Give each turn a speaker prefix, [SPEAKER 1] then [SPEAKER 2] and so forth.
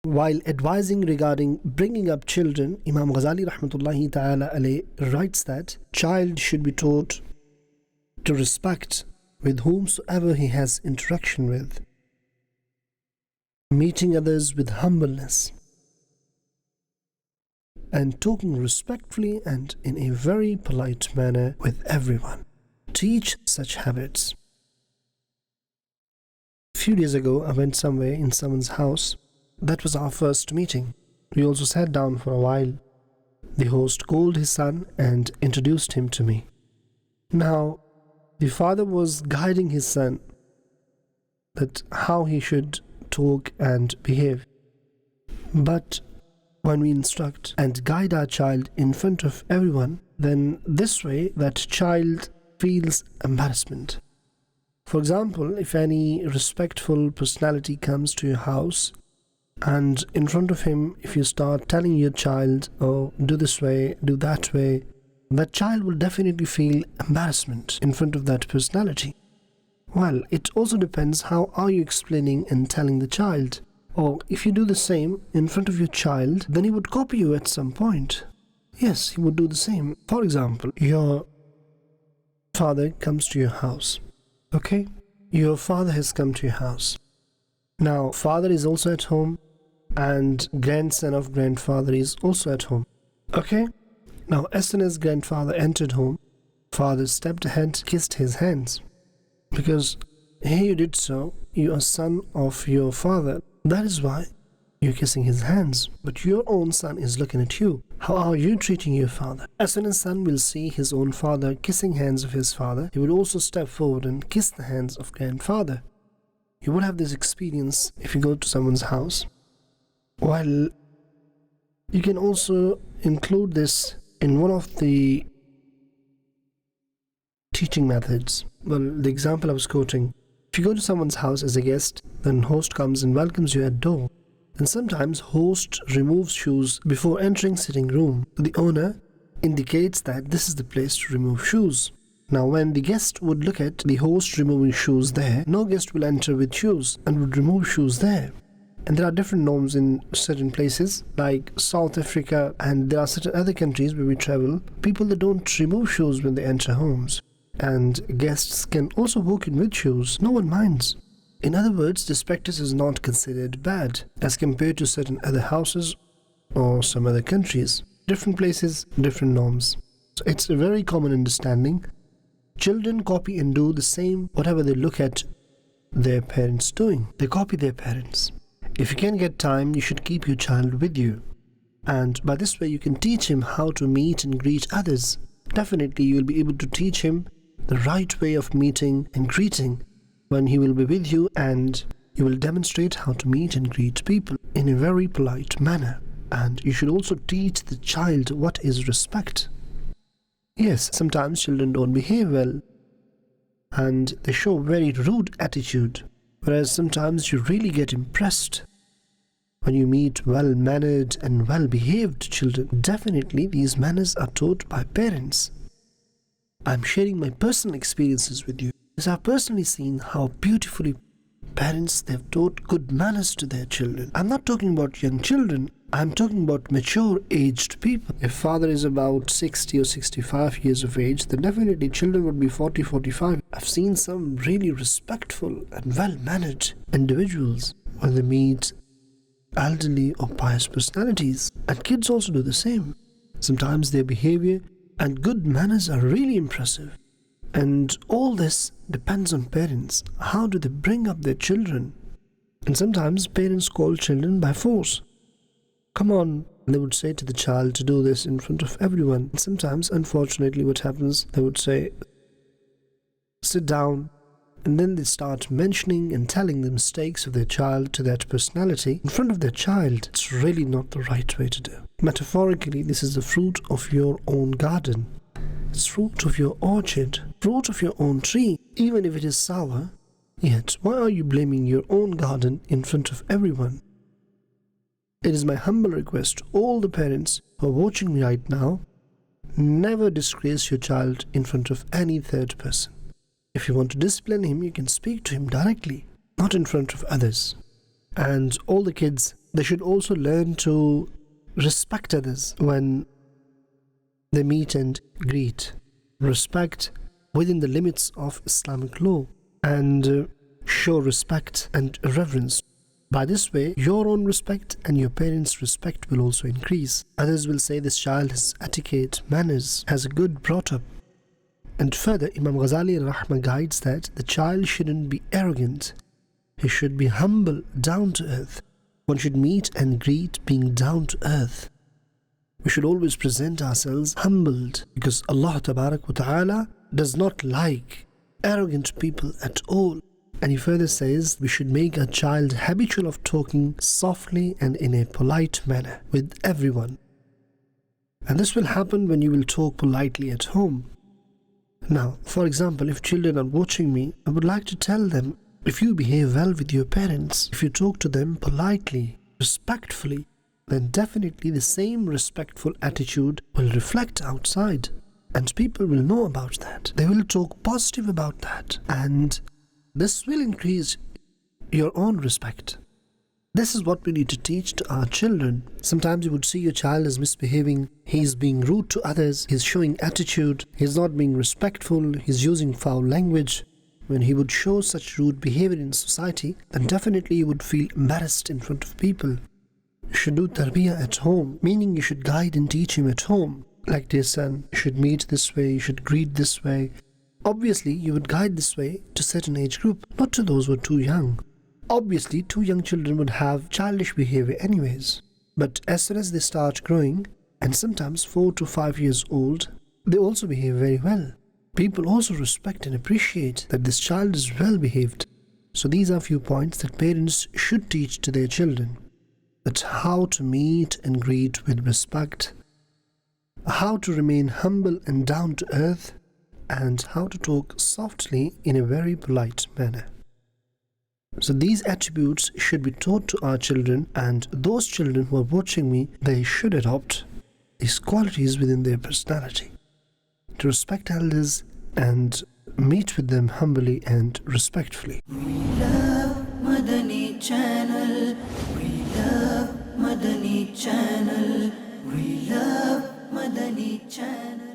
[SPEAKER 1] While advising regarding bringing up children, Imam Ghazali rahmatullahi ta'ala alayh writes that child should be taught to respect with whomsoever he has interaction with, meeting others with humbleness, and talking respectfully and in a very polite manner with everyone. Teach such habits. A few days ago, I went somewhere in someone's house. That was our first meeting. We also sat down for a while. The host called his son and introduced him to me. Now, the father was guiding his son that how he should talk and behave. But when we instruct and guide our child in front of everyone, then this way that child feels embarrassment. For example, if any respectful personality comes to your house, and in front of him, if you start telling your child, oh, do this way, do that way, that child will definitely feel embarrassment in front of that personality. Well, it also depends how are you explaining and telling the child. Or if you do the same in front of your child, then he would copy you at some point. Yes, he would do the same. For example, your father comes to your house. Okay? Your father has come to your house. Now, father is also at home, and grandson of grandfather is also at home. Okay? Now, as soon as grandfather entered home, father stepped ahead, kissed his hands. Because here you did so, you are son of your father. That is why you're kissing his hands. But your own son is looking at you. How are you treating your father? As soon as son will see his own father kissing hands of his father, he will also step forward and kiss the hands of grandfather. You would have this experience if you go to someone's house. While you can also include this in one of the teaching methods. Well, the example I was quoting, if you go to someone's house as a guest, then host comes and welcomes you at door. And sometimes host removes shoes before entering sitting room. The owner indicates that this is the place to remove shoes. Now, when the guest would look at the host removing shoes there, no guest will enter with shoes and would remove shoes there. And there are different norms in certain places like South Africa, and there are certain other countries where we travel, people that don't remove shoes when they enter homes. And guests can also walk in with shoes. No one minds. In other words, this practice is not considered bad as compared to certain other houses or some other countries. Different places, different norms. So it's a very common understanding. Children copy and do the same whatever they look at their parents doing. They copy their parents. If you can get time, you should keep your child with you. And by this way, you can teach him how to meet and greet others. Definitely, you will be able to teach him the right way of meeting and greeting when he will be with you, and you will demonstrate how to meet and greet people in a very polite manner. And you should also teach the child what is respect. Yes, sometimes children don't behave well and they show very rude attitude, whereas sometimes you really get impressed when you meet well-mannered and well-behaved children. Definitely these manners are taught by parents. I'm sharing my personal experiences with you, because I've personally seen how beautifully parents, they've taught good manners to their children. I'm not talking about young children, I'm talking about mature aged people. If father is about 60 or 65 years of age, then definitely children would be 40, 45. I've seen some really respectful and well-mannered individuals when they meet elderly or pious personalities. And kids also do the same. Sometimes their behavior and good manners are really impressive. And all this depends on parents. How do they bring up their children? And sometimes parents call children by force. Come on, they would say to the child to do this in front of everyone. And sometimes, unfortunately, what happens, they would say, sit down. And then they start mentioning and telling the mistakes of their child to that personality in front of their child. It's really not the right way to do. Metaphorically, this is the fruit of your own garden. It's fruit of your orchard, fruit of your own tree. Even if it is sour, yet why are you blaming your own garden in front of everyone? It is my humble request to all the parents who are watching me right now, never disgrace your child in front of any third person. If you want to discipline him, you can speak to him directly, not in front of others. And all the kids, they should also learn to respect others when they meet and greet. Respect within the limits of Islamic law, and show respect and reverence. By this way, your own respect and your parents' respect will also increase. Others will say this child has etiquette, manners, has a good brought up. And further, Imam Ghazali Rahmah guides that the child shouldn't be arrogant. He should be humble, down to earth. One should meet and greet being down to earth. We should always present ourselves humbled, because Allah Tabarak wa Ta'ala does not like arrogant people at all. And he further says we should make a child habitual of talking softly and in a polite manner with everyone. And this will happen when you will talk politely at home. Now, for example, if children are watching me, I would like to tell them, if you behave well with your parents, if you talk to them politely, respectfully, then definitely the same respectful attitude will reflect outside. And people will know about that. They will talk positive about that. And this will increase your own respect. This is what we need to teach to our children. Sometimes you would see your child is misbehaving, he's being rude to others, he's showing attitude, he's not being respectful, he's using foul language. When he would show such rude behavior in society, then definitely you would feel embarrassed in front of people. You should do tarbiyah at home, meaning you should guide and teach him at home. Like, dear son, you should meet this way, you should greet this way. Obviously, you would guide this way to a certain age group, not to those who are too young. Obviously, too young children would have childish behavior anyways. But as soon as they start growing, and sometimes 4 to 5 years old, they also behave very well. People also respect and appreciate that this child is well behaved. So these are few points that parents should teach to their children. That how to meet and greet with respect, how to remain humble and down to earth, and how to talk softly in a very polite manner. So these attributes should be taught to our children, and those children who are watching me, they should adopt these qualities within their personality. To respect elders and meet with them humbly and respectfully.
[SPEAKER 2] We love Madani Channel. We love Madani Channel. We love Madani Channel.